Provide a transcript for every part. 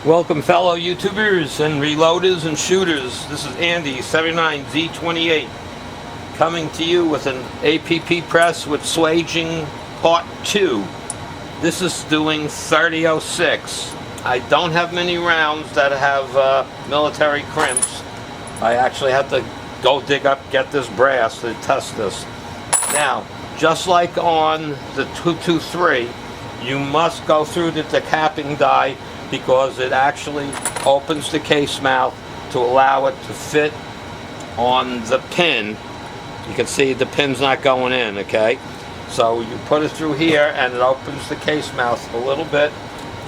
Welcome fellow YouTubers and reloaders and shooters. This is Andy 79Z28 coming to you with an APP press with swaging part 2. This is doing 3006. I don't have many rounds that have military crimps. I actually have to go dig up, get this brass to test this. Now, just like on the 223, you must go through the decapping die because it actually opens the case mouth to allow it to fit on the pin. You can see the pin's not going in, okay? So you put it through here and it opens the case mouth a little bit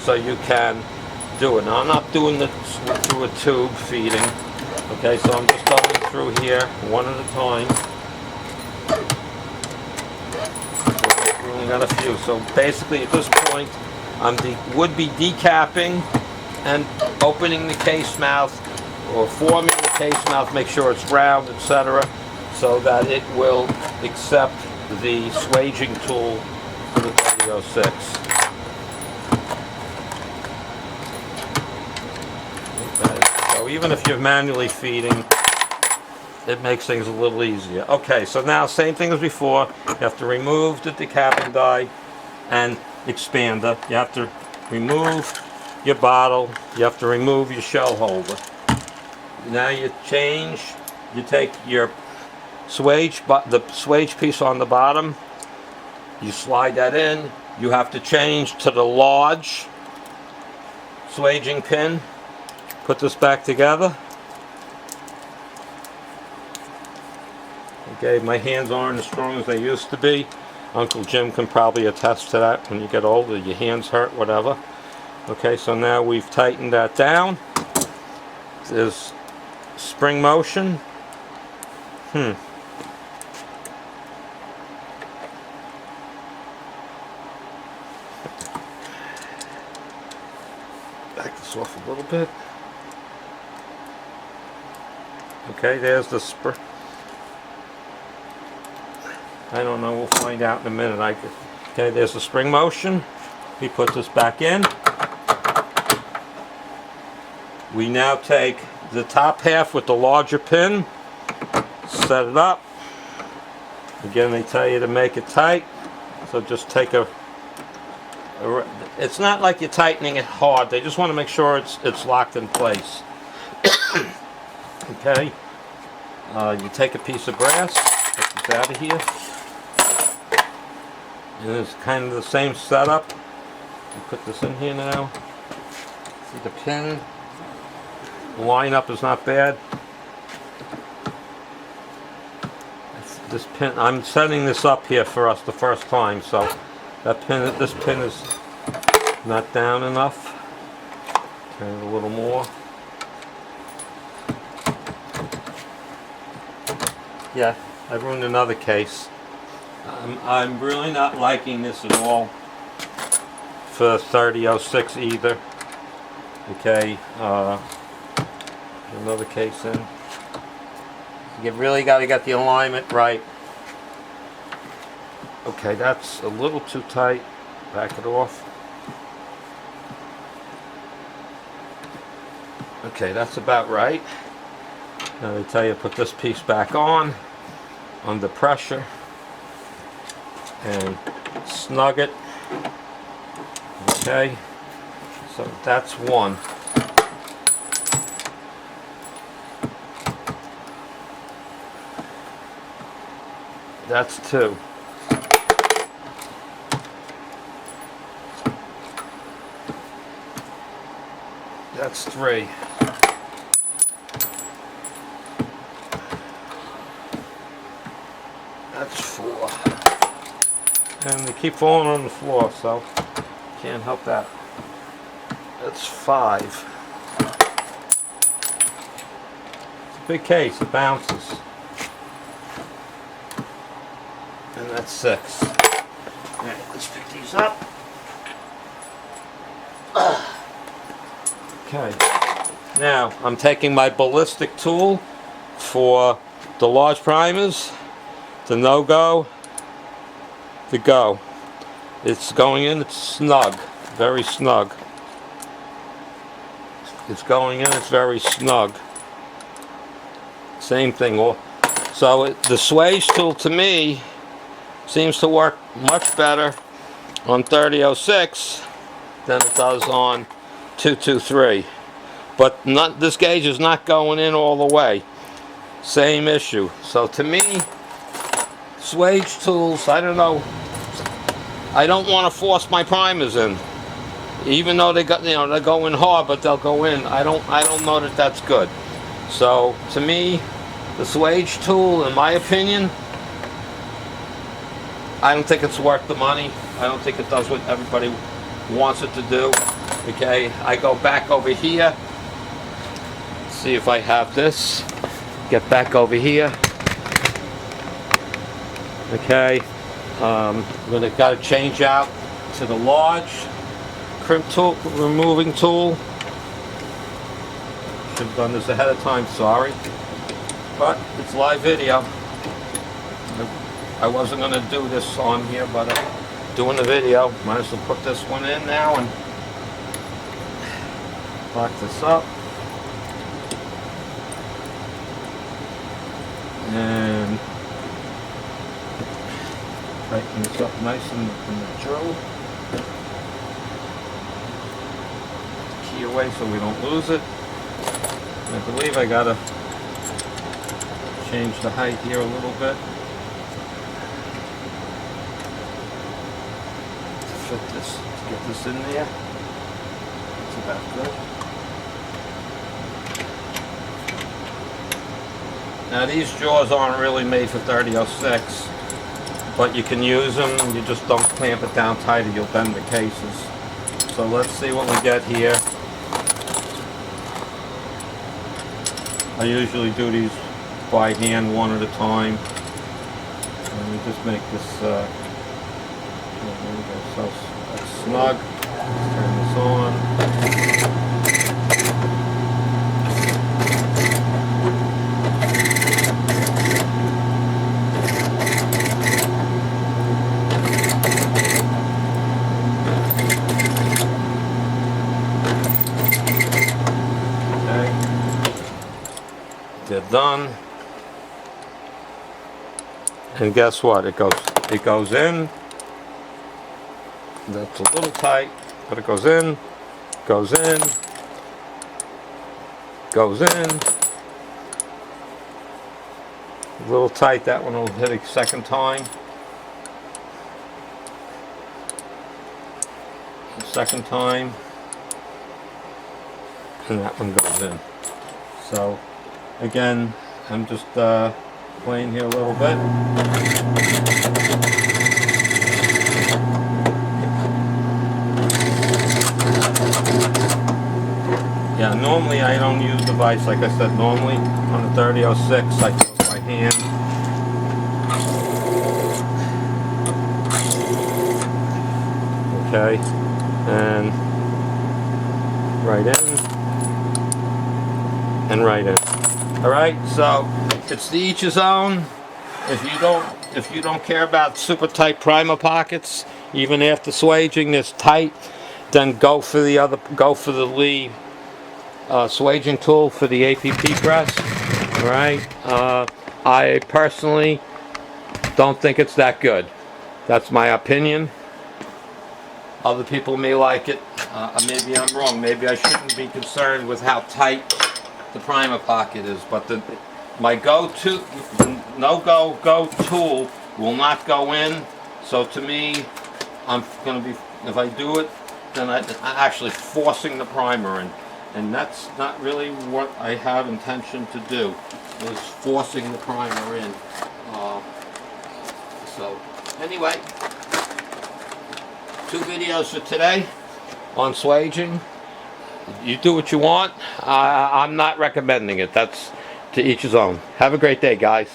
so you can do it. Now I'm not doing it through a tube feeding, okay? So I'm just going through here one at a time. So we only got a few. So basically at this point, would be decapping and opening the case mouth or forming the case mouth, make sure it's round, etc., so that it will accept the swaging tool for the 3006. Okay, so even if you're manually feeding, it makes things a little easier. Okay, so now same thing as before. You have to remove the decapping die and expander. You have to remove your bottle. You have to remove your shell holder. Now you take your the swage piece on the bottom. You slide that in. You have to change to the large swaging pin. Put this back together. Okay, my hands aren't as strong as they used to be. Uncle Jim can probably attest to that. When you get older, your hands hurt, whatever. Okay, so now we've tightened that down. There's spring motion. Back this off a little bit. Okay, there's the spring. I don't know, we'll find out in a minute. Okay, there's the spring motion. We put this back in. We now take the top half with the larger pin, set it up. Again, they tell you to make it tight, so just take it's not like you're tightening it hard. They just want to make sure it's locked in place. Okay, you take a piece of brass, get this out of here. And it's kind of the same setup. You put this in here now. See the pin? The lineup is not bad. This pin, I'm setting this up here for us the first time, so this pin is not down enough. Turn it a little more. Yeah, I ruined another case. I'm really not liking this at all for 3006 either. Okay, another case in. You really got to get the alignment right. Okay, that's a little too tight. Back it off. Okay, that's about right. Now they tell you to put this piece back on under pressure and snug it. Okay, so that's one. That's two. That's three. That's four. And they keep falling on the floor, so can't help that. That's five. It's a big case, it bounces. And that's six. Alright, let's pick these up. Okay. Now, I'm taking my ballistic tool for the large primers, the no-go, the go. It's going in, it's snug, very snug. It's going in, it's very snug. Same thing. So the swage tool to me seems to work much better on 3006 than it does on 223. But this gauge is not going in all the way. Same issue. So to me, swage tools, I don't know. I don't want to force my primers in, even though they go in hard, but they'll go in. I don't know that that's good. So to me, the swage tool, in my opinion, I don't think it's worth the money. I don't think it does what everybody wants it to do. Okay, I go back over here. See if I have this. Get back over here. Okay, I'm gonna gotta change out to the large crimp tool, removing tool. Should have done this ahead of time. Sorry, but it's live video. I wasn't gonna do this on here, but I'm doing the video. Might as well put this one in now and lock this up. And tighten this up nice in the drill. Key away so we don't lose it. I believe I gotta change the height here a little bit to fit this, to get this in there. That's about good. Now these jaws aren't really made for 3006, but you can use them. You just don't clamp it down tight or you'll bend the cases. So let's see what we get here. I usually do these by hand, one at a time. And we just make this so snug. Let's turn this on. They're done, and guess what? It goes in. That's a little tight, but it goes in, goes in, goes in. A little tight. That one will hit a second time. The second time, and that one goes in. So. Again, I'm just playing here a little bit. Yeah, normally I don't use the vise, like I said, normally on the 3006 I do it by hand. Okay, and right in, and right in. All right, so it's to each his own. If you don't care about super tight primer pockets, even after swaging this tight, then go for the Lee swaging tool for the APP press. All right, I personally don't think it's that good. That's my opinion. Other people may like it. Maybe I'm wrong. Maybe I shouldn't be concerned with how tight the primer pocket is, but my go-to no-go tool will not go in. So to me, I'm going to be, if I do it, then I'm actually forcing the primer in, and that's not really what I have intention to do, is forcing the primer in. So anyway, 2 videos for today on swaging. You do what you want. I'm not recommending it. That's to each his own. Have a great day, guys.